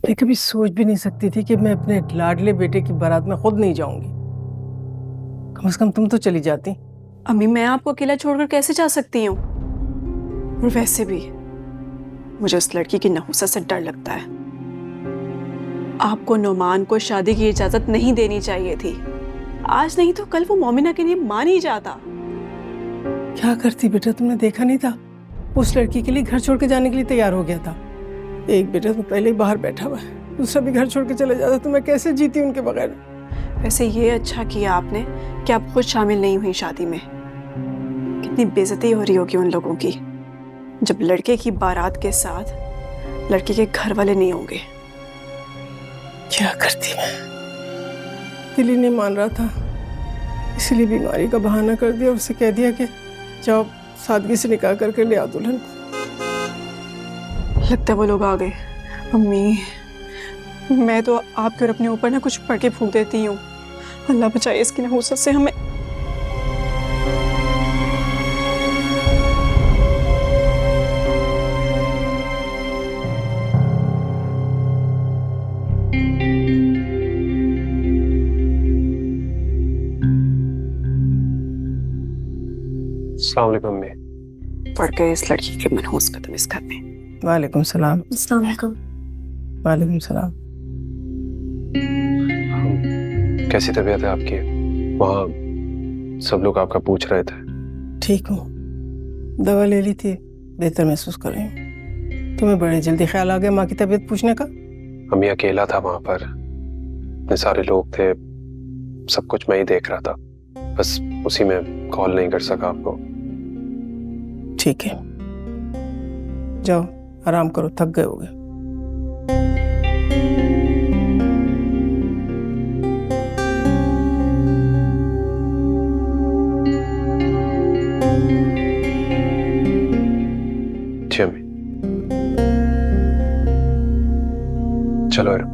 मैं कभी सोच भी नहीं सकती थी कि मैं अपने लाडले बेटे की बारात में खुद नहीं जाऊंगी। कम से कम तुम तो चली जाती। अम्मी, मैं आपको अकेला छोड़कर कैसे जा सकती हूँ? और वैसे भी मुझे उस लड़की की नहुसत से डर लगता है। आपको नुमान को शादी की इजाजत नहीं देनी चाहिए थी। आज नहीं तो कल वो मोमिना के लिए मान ही जाता। क्या करती बेटा, तुमने देखा नहीं था? उस लड़की के लिए घर छोड़ के जाने के लिए तैयार हो गया था। एक बेटा तो पहले ही बाहर बैठा हुआ है, दूसरा भी घर छोड़ के चले जाता तो मैं कैसे जीती उनके बगैर। वैसे ये अच्छा किया आपने कि आप खुद शामिल नहीं हुई शादी में। कितनी बेइज्जती हो रही होगी उन लोगों की जब लड़के की बारात के साथ लड़के के घर वाले नहीं होंगे। क्या करती मैं, दिल ही नहीं मान रहा था, इसलिए बीमारी का बहाना कर दिया। उससे कह दिया कि जाओ सादगी से निकाह करके ले आओ दुल्हन को। लगता है वो लोग आ गए। अम्मी, मैं तो आपके और अपने ऊपर ना कुछ पढ़ के फूंक देती हूँ। अल्लाह बचाए इसकी नहुसत से हमें। अस्सलाम वालेकुम अम्मी। पढ़ गए इस लड़की के मनहूस कदम इस घर में। वालेकुम सलाम। अस्सलाम वालेकुम। वालेकुम सलाम। कैसी तबीयत है आपकी? वहाँ सब लोग आपका पूछ रहे थे। ठीक हूँ, दवा ले ली थी, बेहतर महसूस कर रही हूँ। तुम्हें बड़े जल्दी ख्याल आ गया माँ की तबीयत पूछने का? अम्मी अकेला था वहाँ पर, इतने सारे लोग थे, सब कुछ मैं ही देख रहा था, बस उसी में कॉल नहीं कर सका आपको। ठीक है, जाओ आराम करो, थक गए होगे। जी अम्मी, चलो यार।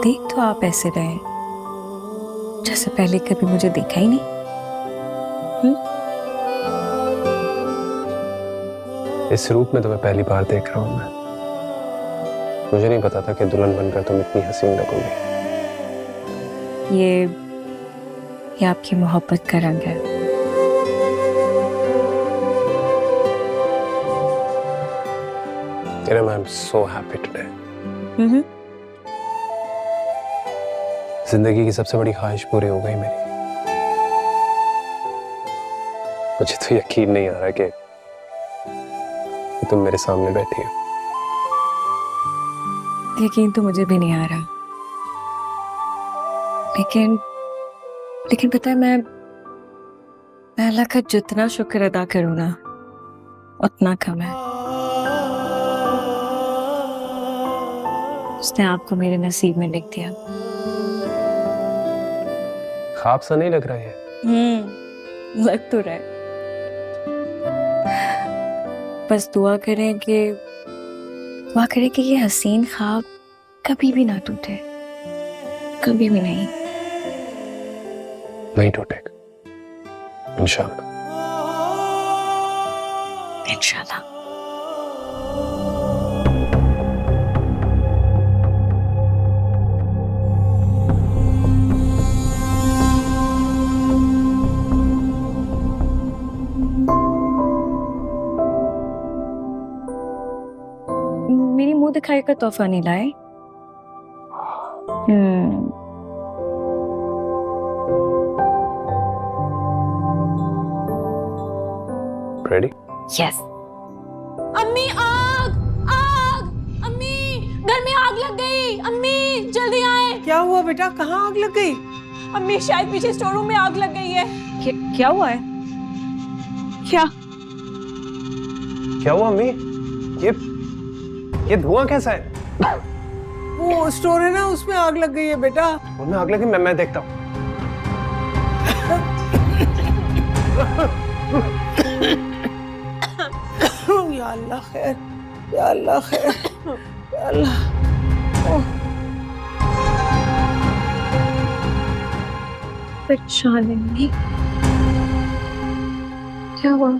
देख तो आप ऐसे रहे जैसे पहले कभी मुझे देखा ही नहीं। इस रूप में तुम्हें पहली बार देख रहा हूँ मैं। मुझे नहीं पता था कि दुल्हन बनकर तुम इतनी हसीन लगोगी। ये आपकी मोहब्बत का रंग है। Kiran, I'm so happy today. जिंदगी की सबसे बड़ी ख्वाहिश पूरी हो गई मेरी। मुझे तो यकीन नहीं आ रहा कि तुम मेरे सामने बैठी हो। यकीन तो मुझे भी नहीं आ रहा, लेकिन पता है, मैं अल्लाह का जितना शुक्र अदा करूँ ना उतना कम है। उसने आपको मेरे नसीब में लिख दिया। ख्वाब सा नहीं लग रहा है? लग तो रहा है। बस दुआ करें कि ये हसीन ख्वाब कभी भी ना टूटे, कभी भी नहीं। नहीं टूटेगा, इंशाल्लाह। इंशाल्लाह। दिखाई का तोहफा नहीं लाए? रेडी? यस। अम्मी आग आग, अम्मी घर में आग लग गई, अम्मी जल्दी आए। क्या हुआ बेटा, कहाँ आग लग गई? अम्मी शायद पीछे स्टोर रूम में आग लग गई है। क्या हुआ है? क्या क्या हुआ अम्मी? ये धुआं कैसा है? वो स्टोर है ना, उसमें आग लग गई है बेटा। उनमें आग लगी? मैं देखता हूँ। या अल्लाह खैर, या अल्लाह खैर, या अल्लाह। परेशान नहीं, क्या हुआ?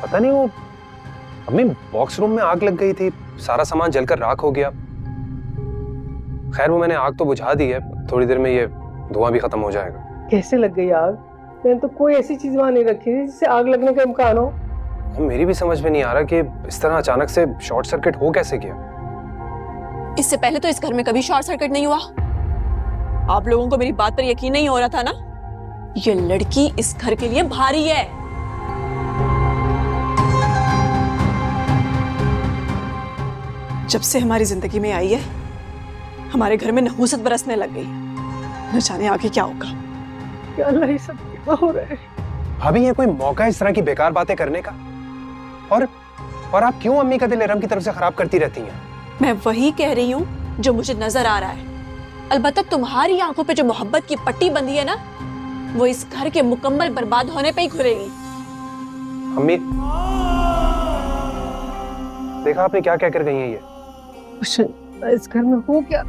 पता नहीं, वो अम्मी बॉक्स रूम में आग लग गई थी, सारा सामान जलकर राख हो गया। खैर वो मैंने आग तो बुझा दी है, थोड़ी देर में ये धुआं भी खत्म हो जाएगा। कैसे लग गई आग? मैंने तो कोई ऐसी चीज वहां नहीं रखी थी जिससे आग लगने का इम्कान हो। मेरी भी समझ में नहीं आ रहा कि इस तरह अचानक से शॉर्ट सर्किट हो कैसे गया। इससे पहले तो इस घर में कभी शॉर्ट सर्किट नहीं हुआ। आप लोगों को मेरी बात पर यकीन नहीं हो रहा था ना? ये लड़की इस घर के लिए भारी है। जब से हमारी जिंदगी में आई है, हमारे घर में नहूसत बरसने लग गई। न जाने आगे क्या होगा। या अल्लाह, ये सब क्या हो रहा है? भाभी ये कोई मौका है इस तरह की बेकार बातें करने का? और आप क्यों अम्मी का दिल इरम की तरफ से खराब करती रहती हैं? मैं वही कह रही हूँ जो मुझे नजर आ रहा है। अलबत्ता तुम्हारी आंखों पे जो मोहब्बत की पट्टी बंधी है ना, वो इस घर के मुकम्मल बर्बाद होने पे ही खुलेगी। अम्मी, देखा आपने क्या कहकर गई है ये? इस घर में हो क्या?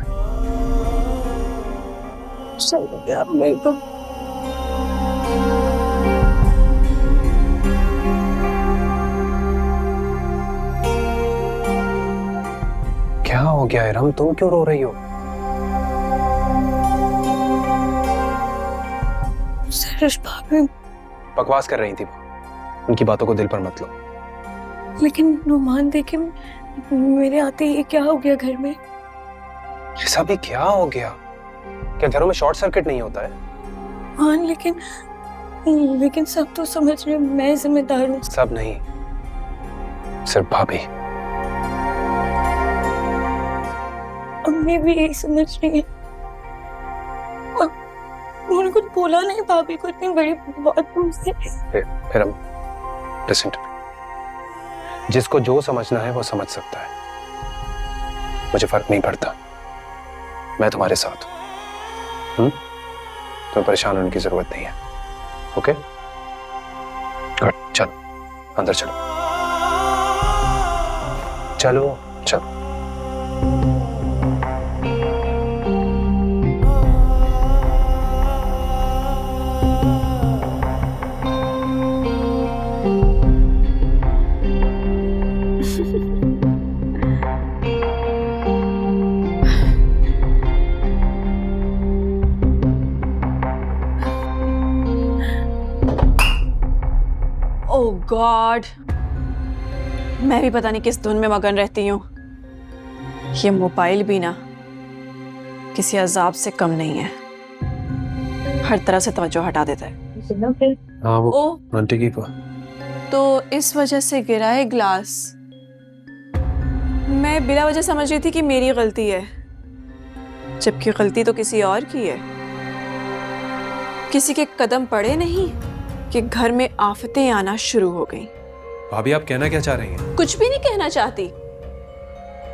चल गया मैं तो। क्या हो गया इरम, तुम क्यों रो रही हो? सरस भाभी, बकवास कर रही थी वो, उनकी बातों को दिल पर मत लो। लेकिन नुमान देखे मेरे आते ही क्या हो गया घर में? ये सब ही क्या हो गया? क्या घरों में शॉर्ट सर्किट नहीं होता है? हाँ, लेकिन सब तो समझ रहे, मैं जिम्मेदार हूँ। सब नहीं, सिर्फ भाभी। अम्मी भी यही समझ रही है। और उन्होंने कुछ बोला नहीं भाभी को, इतनी बड़ी बात तुमसे। Iram, listen to me. जिसको जो समझना है वो समझ सकता है। मुझे फर्क नहीं पड़ता, मैं तुम्हारे साथ हूं। तुम्हें परेशान होने की जरूरत नहीं है। ओके गुड, चलो अंदर चलो। चलो चलो। ओह गॉड, मैं भी पता नहीं किस धुन में मगन रहती हूँ। ये मोबाइल भी ना किसी अजाब से कम नहीं है, हर तरह से तवज्जो हटा देता है। हाँ वो ओह, आंटी की को। तो इस वजह से गिरा है ग्लास। मैं बिला वजह समझ रही थी कि मेरी गलती है, जबकि गलती तो किसी और की है। किसी के कदम पड़े नहीं कि घर में आफतें आना शुरू हो गई। भाभी आप कहना क्या चाह रही हैं? कुछ भी नहीं कहना चाहती,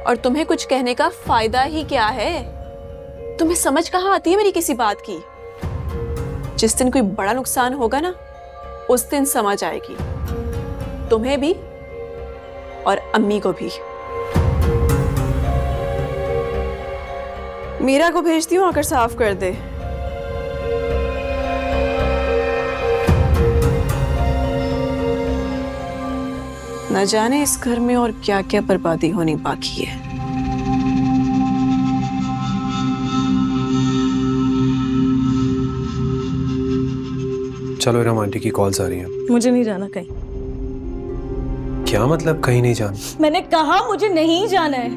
और तुम्हें कुछ कहने का फायदा ही क्या है? तुम्हें समझ कहाँ आती है मेरी किसी बात की? जिस दिन कोई बड़ा नुकसान होगा ना, उस दिन समझ आएगी, तुम्हें भी और अम्मी को भी। मीरा को भेजती हूँ, आकर साफ कर दे। न जाने इस घर में और क्या क्या बर्बादी होनी बाकी है। चलो इरम, आंटी की कॉल्स आ रही हैं। मुझे नहीं जाना कहीं। क्या मतलब कहीं नहीं जाना? मैंने कहा मुझे नहीं जाना है।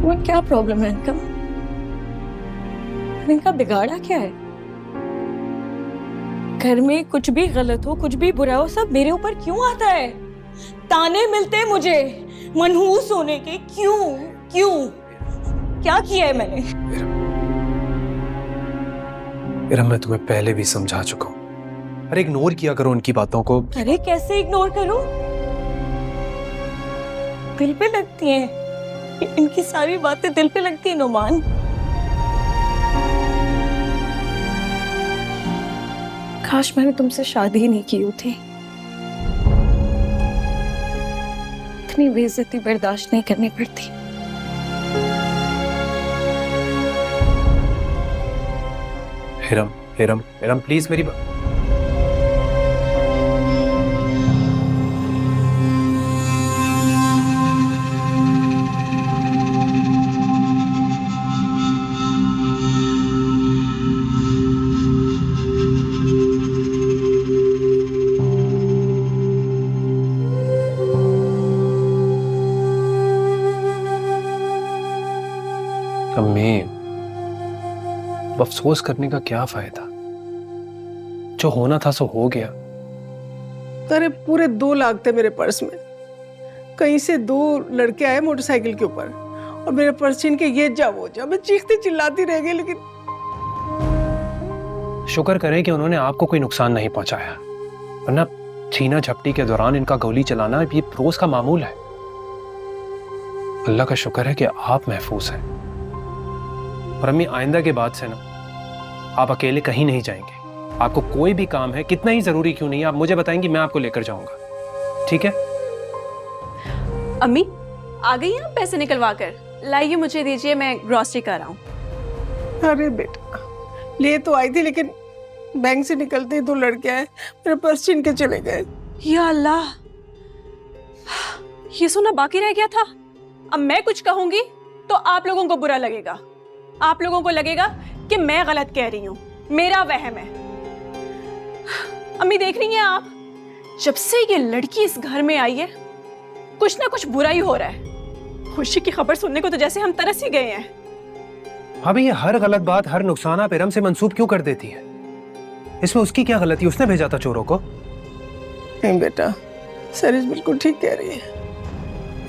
तुम्हें क्या प्रॉब्लम है इनका? इनका बिगाड़ा क्या है? घर में कुछ भी गलत हो, कुछ भी बुरा हो, सब मेरे ऊपर क्यों आता है? ताने मिलते मुझे मनहूस होने के। क्यों क्यों? क्या किया है मैंने? इरम, मैं तुम्हें पहले भी समझा चुका हूं। अरे इग्नोर किया करो उनकी बातों को। अरे कैसे इग्नोर करूं? दिल पे लगती हैं इनकी सारी बातें, दिल पे लगती है नुमान। काश मैंने तुमसे शादी ही नहीं की होती। इतनी बेइज्जती बर्दाश्त नहीं करनी पड़ती। इरम, इरम, इरम, प्लीज मेरी अम्मी, अफसोस करने का क्या फायदा? जो होना था सो हो गया। अरे पूरे 2 लाख थे मेरे पर्स में। कहीं से 2 लड़के आए मोटरसाइकिल के ऊपर और मेरे पर्स छीन के ये जा वो जा। मैं चीखती चिल्लाती रह गई, लेकिन शुक्र करें कि उन्होंने आपको कोई नुकसान नहीं पहुंचाया, वरना छीना झपटी के दौरान इनका गोली चलाना ये रोज का मामूल है। अल्लाह का शुक्र है कि आप महफूज हैं। और अम्मी, आइंदा के बाद से ना आप अकेले कहीं नहीं जाएंगे। आपको कोई भी काम है, कितना ही जरूरी क्यों नहीं, आप मुझे बताएंगी, मैं आपको लेकर जाऊंगा। ठीक है? अम्मी आ गई हैं आप पैसे निकलवा कर? लाइए मुझे दीजिए, मैं ग्रॉसरी कर रहा हूँ। अरे बेटा, ले तो आई थी, लेकिन बैंक से निकलते ही 2 लड़के आए, मेरा पर्स छीन के चले गए। या अल्लाह, ये सुना बाकी रह गया था। अब मैं कुछ कहूंगी तो आप लोगों को बुरा लगेगा। आप लोगों को लगेगा कि मैं गलत कह रही हूं, मेरा वहम है। अम्मी देख रही हैं आप, जब से ये लड़की इस घर में आई है कुछ ना कुछ बुरा ही हो रहा है। खुशी की खबर सुनने को तो जैसे हम तरस ही गए हैं। अभी ये हर गलत बात, हर नुकसान आप इरम से मंसूब क्यों कर देती है? इसमें उसकी क्या गलती? उसने भेजा था चोरों को। नहीं बेटा, सरिश बिल्कुल ठीक कह रही है।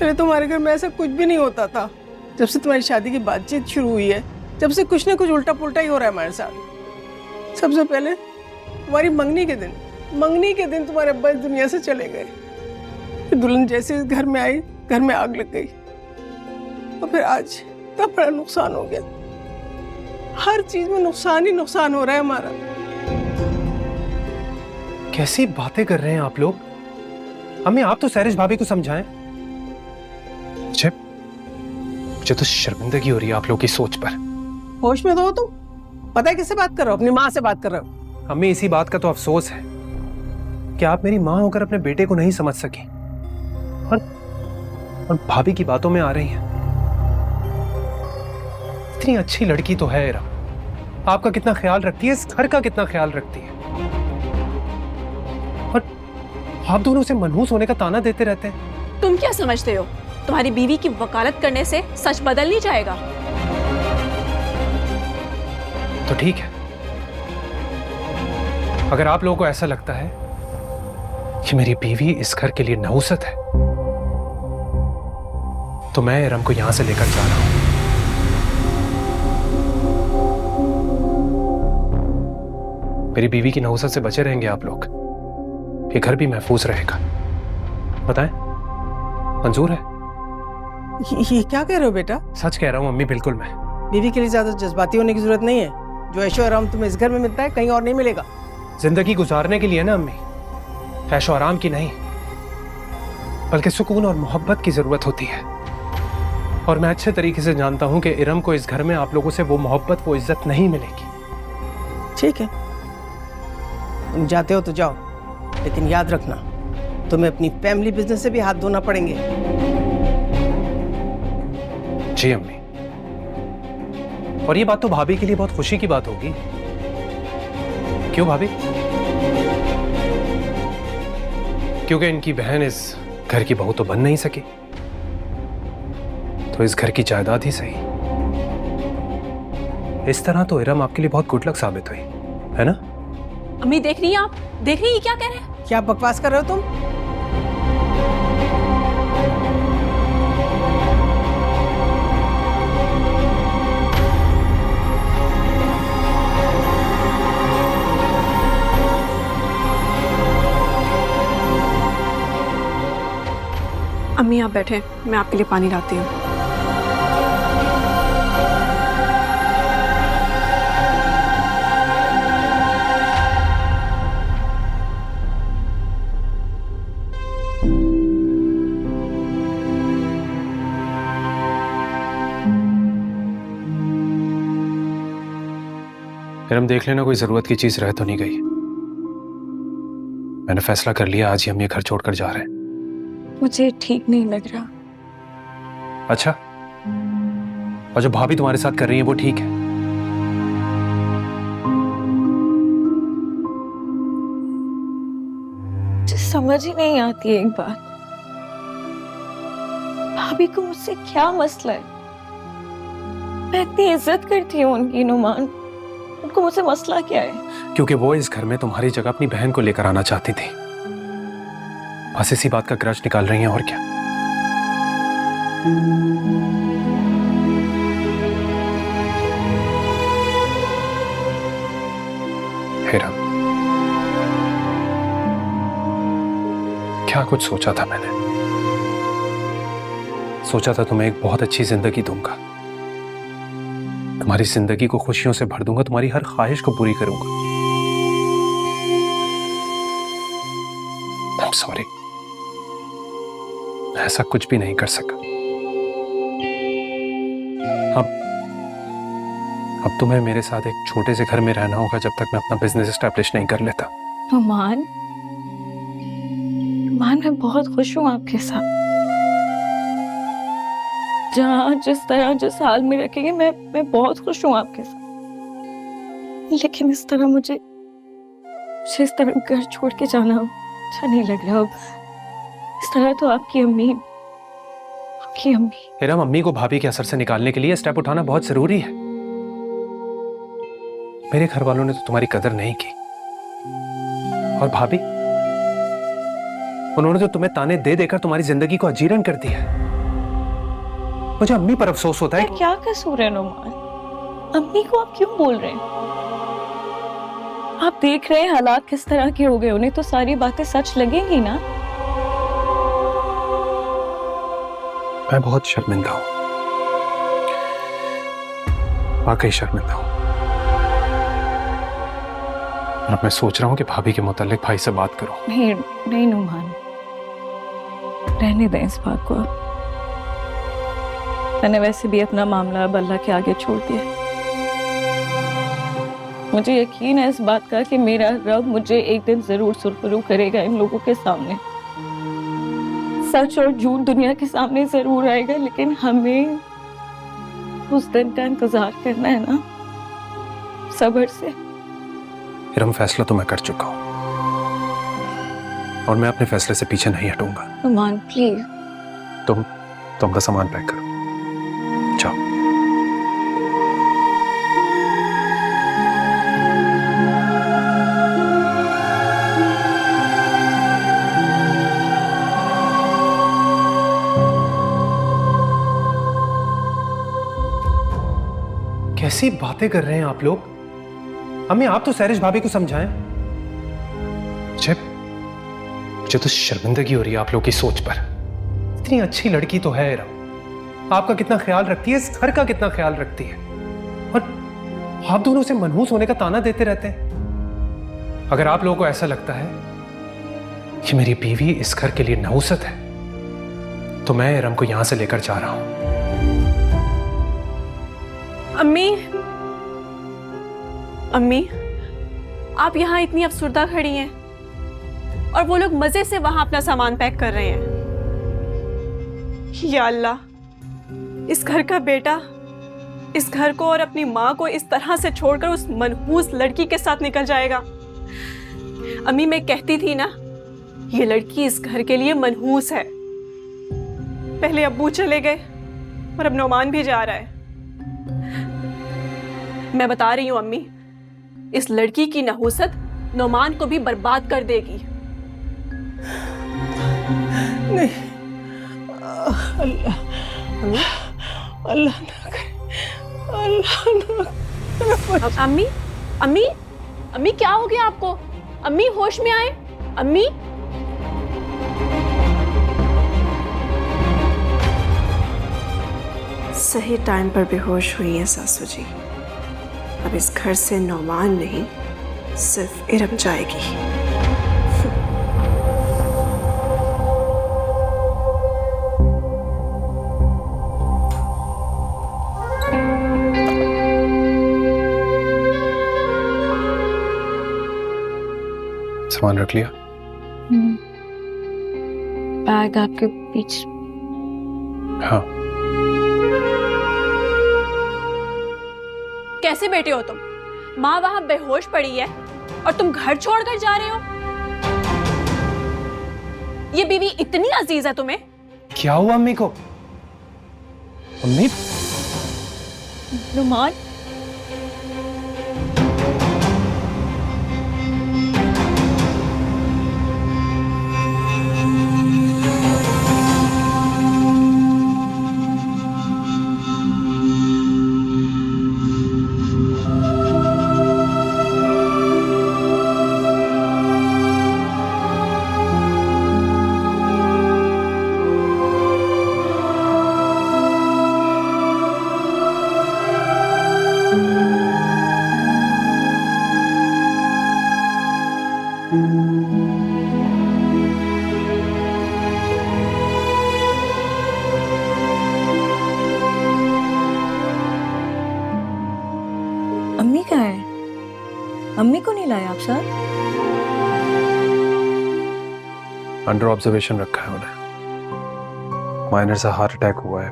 पहले तुम्हारे घर में ऐसा कुछ भी नहीं होता था। जब से तुम्हारी शादी की बातचीत शुरू हुई है, जब से कुछ ना कुछ उल्टा पुल्टा ही हो रहा है हमारे साथ। सबसे पहले तुम्हारी मंगनी के दिन तुम्हारे अब्बा इस दुनिया से चले गए। फिर दुल्हन जैसे इस घर में आई, घर में आग लग गई, और फिर आज इतना बड़ा नुकसान हो गया। हर चीज में नुकसान ही नुकसान हो रहा है हमारा। कैसी बातें कर रहे हैं आप लोग? अम्मी, आप तो सैरिश भाभी को समझाएं। मुझे तो शर्मिंदगी हो रही है आप लोगों की सोच पर। होश में तो हो तुम? पता है किससे बात कर रहे हो? अपनी माँ से बात कर रहे हो। अम्मी, इसी बात का तो अफसोस है कि आप मेरी माँ होकर अपने बेटे को नहीं समझ सकी और भाभी की बातों में आ रही हैं। इतनी अच्छी लड़की तो है इरम, आपका कितना ख्याल रखती है, इस घर का कितना ख्याल रखती है, और आप दोनों से मनहूस होने का ताना देते रहते हैं। तुम क्या समझते हो तुम्हारी बीवी की वकालत करने से सच बदल नहीं जाएगा? तो ठीक है, अगर आप लोगों को ऐसा लगता है कि मेरी बीवी इस घर के लिए नहुसत है, तो मैं इरम को यहां से लेकर जा रहा हूं। मेरी बीवी की नहुसत से बचे रहेंगे आप लोग, ये घर भी महफूज रहेगा। बताएं, मंजूर है? ये क्या कह रहे हो बेटा? सच कह रहा हूं अम्मी, बिल्कुल। मैं बीवी के लिए ज्यादा जज्बाती होने की जरूरत नहीं है। जो ऐशो आराम तुम्हें इस घर में मिलता है, कहीं और नहीं मिलेगा। जिंदगी गुजारने के लिए ना अम्मी, ऐशो आराम की नहीं, बल्कि सुकून और मोहब्बत की जरूरत होती है। और मैं अच्छे तरीके से जानता हूं कि इरम को इस घर में आप लोगों से वो मोहब्बत, वो इज्जत नहीं मिलेगी। ठीक है, तुम जाते हो तो जाओ, लेकिन याद रखना तुम्हें अपनी फैमिली बिजनेस से भी हाथ धोना पड़ेंगे। जी अम्मी, और ये बात तो भाभी के लिए बहुत खुशी की बात होगी। क्यों भाभी? क्योंकि इनकी बहन इस घर की बहू तो बन नहीं सकी, तो तो इस घर की जायदाद ही सही। इस तरह तो इरम आपके लिए बहुत गुड लक साबित हुई, है ना? अम्मी देख रही हैं आप? देख रही हैं क्या कह रहे हैं? क्या बकवास कर रहे हो तुम? अम्मी आप बैठे, मैं आपके लिए पानी लाती हूँ। इरम देख लेना कोई जरूरत की चीज रह तो नहीं गई। मैंने फैसला कर लिया, आज ही हम ये घर छोड़कर जा रहे हैं। मुझे ठीक नहीं लग रहा। अच्छा, और जो भाभी तुम्हारे साथ कर रही है वो ठीक है? मुझे समझ ही नहीं आती एक बात, भाभी को मुझसे क्या मसला है? मैं इतनी इज्जत करती हूँ उनकी, नुमान, उनको मुझसे मसला क्या है? क्योंकि वो इस घर में तुम्हारी जगह अपनी बहन को लेकर आना चाहती थी। बस इसी बात का ग्रज निकाल रही हैं, और क्या। हिरम, क्या कुछ सोचा था मैंने। सोचा था तुम्हें एक बहुत अच्छी जिंदगी दूंगा, तुम्हारी जिंदगी को खुशियों से भर दूंगा, तुम्हारी हर ख्वाहिश को पूरी करूंगा। I'm sorry, मैं ऐसा कुछ भी नहीं कर सका। अब तुम्हें मेरे साथ एक छोटे से घर में रहना होगा जब तक मैं अपना बिजनेस एस्टैब्लिश नहीं कर लेता। नुमान, मैं बहुत खुश हूँ आपके साथ। जहाँ जिस तरह जिस हाल में रखेंगे, मैं बहुत खुश हूँ आपके साथ। लेकिन इस तरह मुझे इस तरह घर छोड़ के जाना अच्छा नहीं लग रहा। इस तरह तो आपकी अम्मी हिरम, अम्मी को भाभी के असर से निकालने के लिए स्टेप उठाना बहुत जरूरी है। मेरे घर वालों ने तो तुम्हारी कदर नहीं की, और भाभी, उन्होंने तो तुम्हें ताने दे देकर तुम्हारी जिंदगी को अजीर्ण कर दिया। मुझे अम्मी पर अफसोस होता है। क्या कसूर है नुमान? अम्मी को आप क्यों बोल रहे हैं? आप देख रहे हैं हालात किस तरह के हो गए, उन्हें तो सारी बातें सच लगेंगी ना। मैं बहुत शर्मिंदा हूं, वाकई शर्मिंदा हूं। और अब मैं सोच रहा हूं कि भाभी के मुताल्लिक भाई से बात करूं। नहीं नुमान, रहने दें इस बात को। मैंने वैसे भी अपना मामला अब अल्लाह के आगे छोड़ दिया। मुझे यकीन है इस बात का कि मेरा रब मुझे एक दिन जरूर सुरखरू करेगा इन लोगों के सामने। सच और झूठ दुनिया के सामने जरूर आएगा, लेकिन हमें उस दिन का इंतजार करना है ना, सब्र से। हिरम, फैसला तो मैं कर चुका हूं, और मैं अपने फैसले से पीछे नहीं हटूंगा। नुमान प्लीज। तुम अपना सामान पैक करो, जाओ। कैसी बातें कर रहे हैं आप लोग? अम्मी, आप तो सैरिश भाभी को समझाएं। मुझे तो शर्मिंदगी हो रही है आप लोग की सोच पर। इतनी अच्छी लड़की तो है इरम, आपका कितना ख्याल रखती है, इस घर का कितना ख्याल रखती है, और आप दोनों से मनहूस होने का ताना देते रहते हैं। अगर आप लोगों को ऐसा लगता है कि मेरी बीवी इस घर के लिए नहुसत है, तो मैं इरम को यहां से लेकर जा रहा हूं। अम्मी, आप यहाँ इतनी अफसुर्दा खड़ी हैं और वो लोग मजे से वहां अपना सामान पैक कर रहे हैं। या अल्लाह, इस घर का बेटा इस घर को और अपनी माँ को इस तरह से छोड़कर उस मनहूस लड़की के साथ निकल जाएगा। अम्मी, मैं कहती थी ना, ये लड़की इस घर के लिए मनहूस है। पहले अब्बू चले गए और अब नौमान भी जा रहा है। मैं बता रही हूँ अम्मी, इस लड़की की नहुसत नौमान को भी बर्बाद कर देगी। नहीं, अल्लाह अल्लाह ना करे, अल्लाह ना करे। अम्मी अम्मी अम्मी क्या हो गया आपको? अम्मी होश में आए। अम्मी सही टाइम पर बेहोश हुई है सासू जी। अब इस घर से नौमान नहीं, सिर्फ इरम जाएगी। सामान रख लिया? बैग आपके पीछे। हाँ। कैसे बैठे हो तुम? माँ वहां बेहोश पड़ी है और तुम घर छोड़कर जा रहे हो। ये बीवी इतनी अजीज है तुम्हें? क्या हुआ अम्मी को? अम्मी नुमान, अम्मी कहाँ है? अम्मी को नहीं लाया आप साथ? अंडर ऑब्जर्वेशन रखा है उन्हें। माइनर सा हार्ट अटैक हुआ है,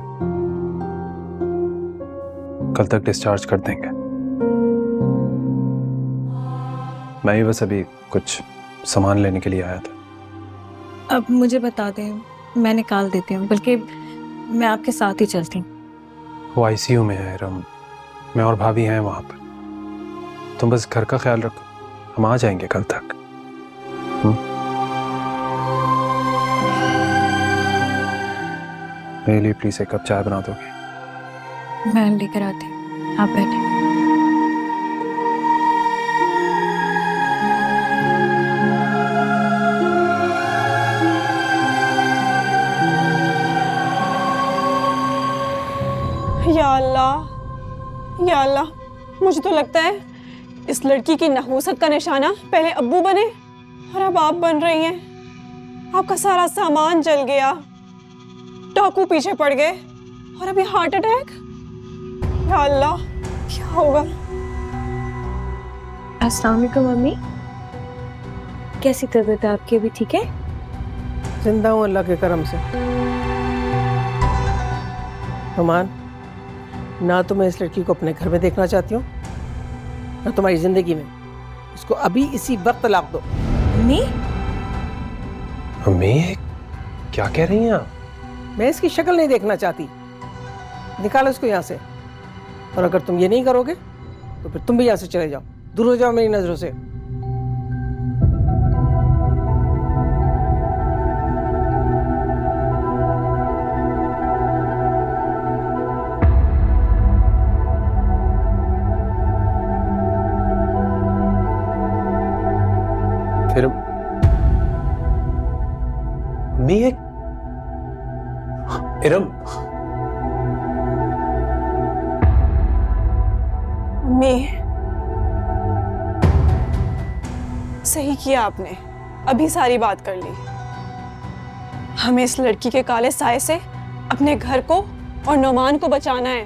कल तक डिस्चार्ज कर देंगे। मैं ही बस अभी कुछ सामान लेने के लिए आया था। अब मुझे बता दें, मैं निकाल देती हूँ, बल्कि मैं आपके साथ ही चलती हूँ। वो आईसीयू में है रम, मैं और भाभी हैं वहां पर। तुम बस घर का ख्याल रखो, हम आ जाएंगे कल तक। मेरे लिए प्लीज एक कप चाय बना दोगे? मैं लेकर आती हूँ, आप बैठे। या अल्लाह, या अल्लाह, मुझे तो लगता है इस लड़की की नहुसत का निशाना पहले अब्बू बने और अब आप बन रही हैं। आपका सारा सामान जल गया, डाकू पीछे पड़ गए और अभी हार्ट अटैक। या अल्लाह, क्या होगा? अस्सलाम वालेकुम मम्मी, कैसी तबीयत है आपकी? अभी ठीक है? जिंदा हूँ अल्लाह के करम से। नुमान, ना तो मैं इस लड़की को अपने घर में देखना चाहती हूँ, ना तुम्हारी जिंदगी में। इसको अभी इसी वक्त तलाक दो। मम्मी, अम्मी क्या कह रही हैं आप? मैं इसकी शक्ल नहीं देखना चाहती। निकालो इसको यहाँ से। और अगर तुम ये नहीं करोगे तो फिर तुम भी यहाँ से चले जाओ, दूर हो जाओ मेरी नजरों से। फिर अम्मी इरम, अम्मी, सही किया आपने, अभी सारी बात कर ली। हमें इस लड़की के काले साए से अपने घर को और नौमान को बचाना है।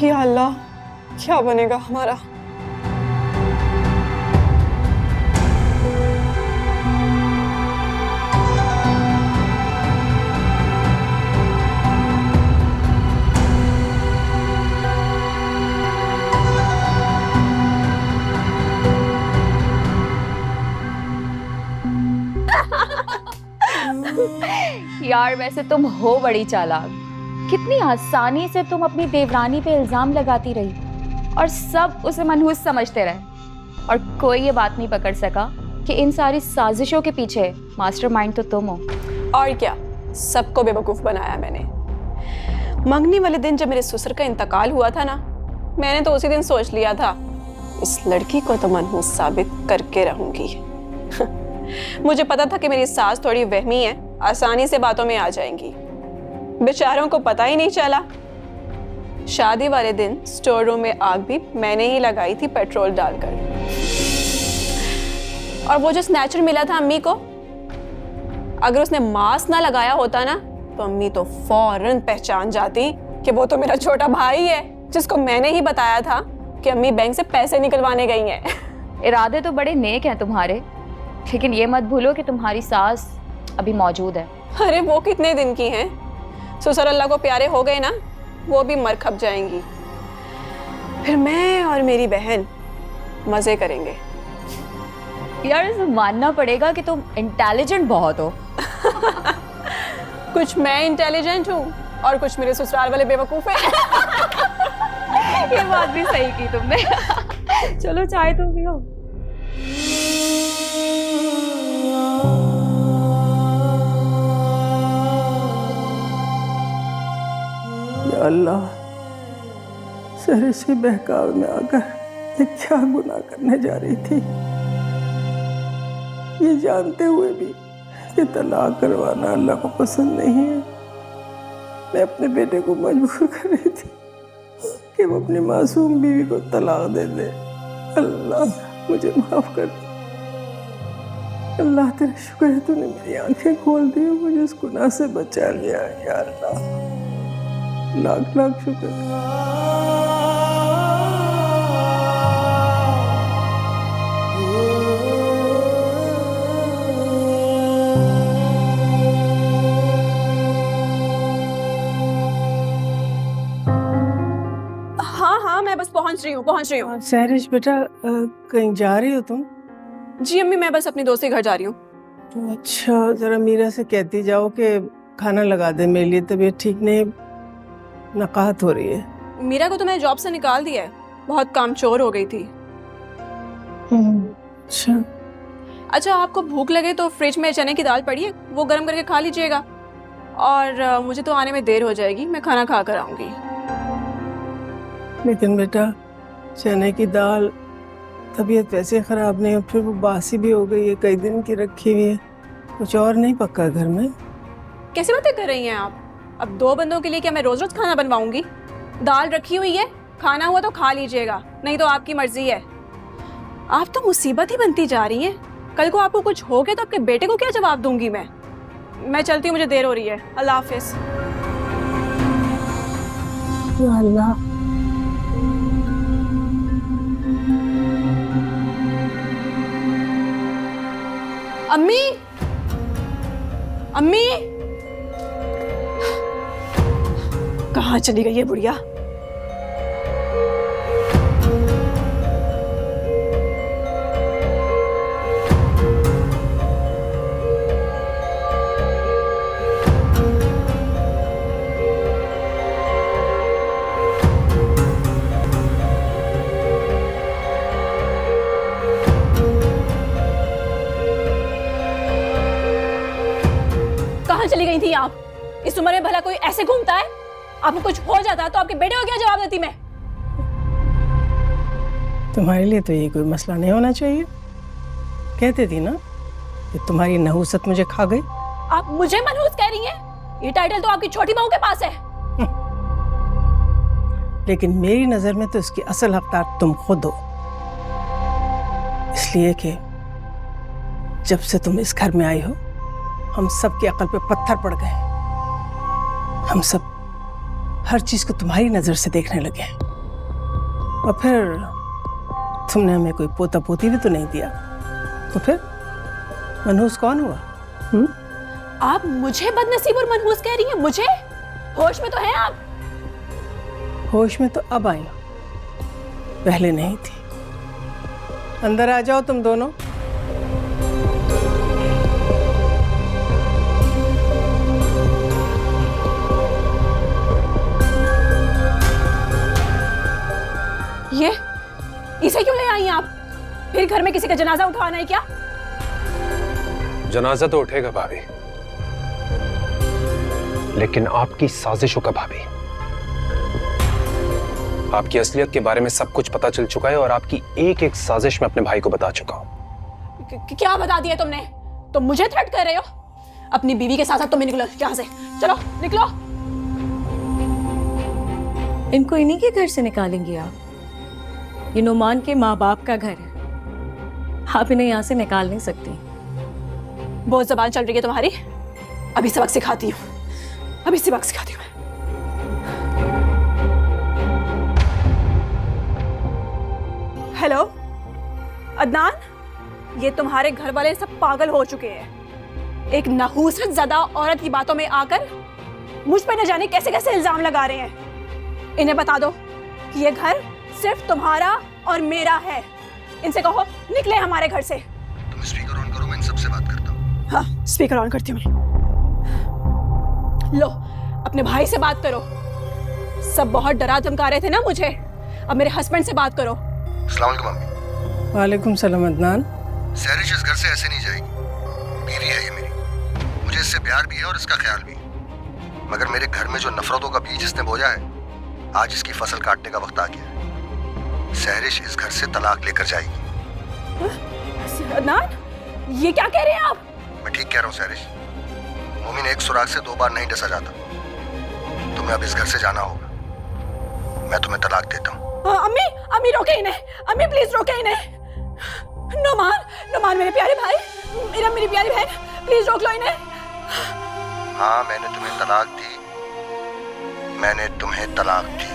या अल्लाह, क्या बनेगा हमारा? यार वैसे तुम हो बड़ी चालाक, कितनी आसानी से तुम अपनी देवरानी पे इल्जाम लगाती रही और सब उसे मनहूस समझते रहे और कोई ये बात नहीं पकड़ सका कि इन सारी साजिशों के पीछे मास्टरमाइंड तो तुम हो। और क्या, सबको बेवकूफ़ बनाया मैंने। मंगनी वाले दिन जब मेरे ससुर का इंतकाल हुआ था ना, मैंने तो उसी दिन सोच लिया था इस लड़की को तो मनहूस साबित करके रहूंगी। मुझे पता था कि मेरी सास थोड़ी वहमी है, आसानी से बातों में आ जाएंगी। बेचारों को पता ही नहीं चला। शादी वाले दिन स्टोर रूम में आग भी मैंने ही लगाई थी पेट्रोल डालकर। और वो जो स्नैचर मिला था अम्मी को, अगर उसने मास्क ना लगाया होता ना तो अम्मी तो फौरन पहचान जाती कि वो तो मेरा छोटा भाई है, जिसको मैंने ही बताया था कि अम्मी बैंक से पैसे निकलवाने गई हैं। इरादे तो बड़े नेक हैं तुम्हारे, लेकिन ये मत भूलो कि तुम्हारी सास अभी मौजूद है। अरे वो कितने दिन की हैं? ससुर अल्लाह को प्यारे हो गए ना, वो भी मर खप जाएंगी। फिर मैं और मेरी बहन मजे करेंगे। यार इसे मानना पड़ेगा कि तुम इंटेलिजेंट बहुत हो। कुछ मैं इंटेलिजेंट हूँ और कुछ मेरे ससुराल वाले बेवकूफ हैं। ये बात भी सही की तुमने। चलो चाय तुम पियो। या अल्लाह, सहरे से बहकावे में आकर मैं क्या गुनाह करने जा रही थी, ये जानते हुए भी कि तलाक करवाना अल्लाह को पसंद नहीं है। मैं अपने बेटे को मजबूर कर रही थी कि वो अपनी मासूम बीवी को तलाक दे दे। अल्लाह मुझे माफ कर दे। अल्लाह तेरा शुक्र है, तूने मेरी आंखें खोल दी, मुझे इस गुनाह से बचा लिया। या अल्लाह, लाख लाख शुक्र। हाँ, मैं बस पहुंच रही हूँ। सहरिश बेटा, कहीं जा रही हो तुम? जी अम्मी, मैं बस अपनी दोस्त के घर जा रही हूँ। तो अच्छा, जरा मीरा से कहती जाओ कि खाना लगा दे, मेरे लिए तबीयत ठीक नहीं, नकाहत हो रही है। मीरा को तो मैंने जॉब से निकाल दिया है, बहुत कामचोर हो गई थी। अच्छा, आपको भूख लगे तो फ्रिज में चने की दाल पड़ी है, वो गर्म करके खा लीजिएगा। और मुझे तो आने में देर हो जाएगी, मैं खाना खा कर आऊंगी। लेकिन बेटा, चने की दाल, तबीयत वैसे ख़राब नहीं है, फिर वो बासी भी हो गई है, कई दिन की रखी हुई है, कुछ और नहीं पक्का घर में। कैसी बातें कर रही हैं आप? अब 2 बंदों के लिए क्या मैं रोज रोज खाना बनवाऊंगी? दाल रखी हुई है, खाना हुआ तो खा लीजिएगा, नहीं तो आपकी मर्जी है। आप तो मुसीबत ही बनती जा रही हैं। कल को आपको कुछ हो गया तो आपके बेटे को क्या जवाब दूंगी मैं चलती हूँ, मुझे देर हो रही है। अल्लाह हाफिज। अल्लाह, अम्मी, अम्मी, कहाँ चली गई है बुढ़िया? कहाँ चली गई थी आप? इस उम्र में भला कोई ऐसे घूमता है? आपको कुछ हो जाता तो आपके बेटे को क्या जवाब देती मैं? तुम्हारे लिए तो ये कोई मसला नहीं होना चाहिए। कहते थी ना कि तुम्हारी नहूसत मुझे खा गई। आप मुझे मनहूस कह रही हैं? ये टाइटल तो आपकी छोटी बहू के पास है। लेकिन मेरी नजर में तो इसकी असल हकदार तुम खुद हो, इसलिए कि जब से तुम इस घर में आई हो, हम सब की अकल पे पत्थर पड़ गए। हम सब हर चीज को तुम्हारी नजर से देखने लगे। और फिर तुमने हमें कोई पोता पोती भी तो नहीं दिया, तो फिर मनहूस कौन हुआ? आप मुझे बदनसीब और मनहूस कह रही हैं? मुझे? होश में तो हैं आप? होश में तो अब आई, पहले नहीं थी। अंदर आ जाओ तुम दोनों। ये इसे क्यों ले आई आप? फिर घर में किसी का जनाजा उठवाना है क्या? जनाजा तो उठेगा भाभी, लेकिन आपकी साजिशों का भाभी। आपकी असलियत के बारे में सब कुछ पता चल चुका है और आपकी एक एक साजिश में अपने भाई को बता चुका हूं। क्या बता दिया तुमने? तुम मुझे थ्रेट कर रहे हो? अपनी बीवी के साथ साथ तुम भी निकलो यहाँ से। चलो निकलो। इनको इन्हीं के घर से निकालेंगी आप? ये नुमान के माँ बाप का घर है, आप इन्हें यहाँ से निकाल नहीं सकती। बहुत जबान चल रही है तुम्हारी। अभी सबक सिखाती हूँ, अभी सबक सिखाती हूँ मैं। हेलो अदनान, ये तुम्हारे घर वाले सब पागल हो चुके हैं। एक नहूसत ज़दा औरत की बातों में आकर मुझ पर न जाने कैसे कैसे इल्जाम लगा रहे हैं। इन्हें बता दो कि ये घर सिर्फ तुम्हारा और मेरा है। इनसे कहो निकले हमारे घर से। तुम स्पीकर ऑन करो, मैं इन सबसे बात करता हूँ। हाँ स्पीकर ऑन करती हूँ मैं। लो अपने भाई से बात करो। सब बहुत डरा धमका रहे थे ना मुझे, अब मेरे हस्बैंड से बात करो। अस्सलाम वालेकुम अम्मी। वालेकुम सलाम अदनान। सहरिश इस घर से ऐसे नहीं जाएगी। बीवी है ये मेरी, मुझे इससे प्यार भी है और इसका ख्याल भी। मगर मेरे घर में जो नफरतों का बीज इसने बोया है, आज इसकी फसल काटने का वक्त आ गया है। सहरिश इस घर से तलाक लेकर जाएगी। अदनान ये क्या कह रहे हैं आप? मैं ठीक कह रहा हूँ सहरिश। मोमिन एक सुराग से 2 बार नहीं डसा जाता। तुम्हें अब इस घर से जाना होगा। मैं तुम्हें तलाक देता हूँ। अम्मी अम्मी रोके इन्हें, अम्मी प्लीज रोके इन्हें। नुमान नुमान मेरे प्यारे भाई, मेरी प्यारी बहन, प्लीज रोक लो इन्हें। हाँ मैंने तुम्हें तलाक दी, मैंने तुम्हें तलाक दी।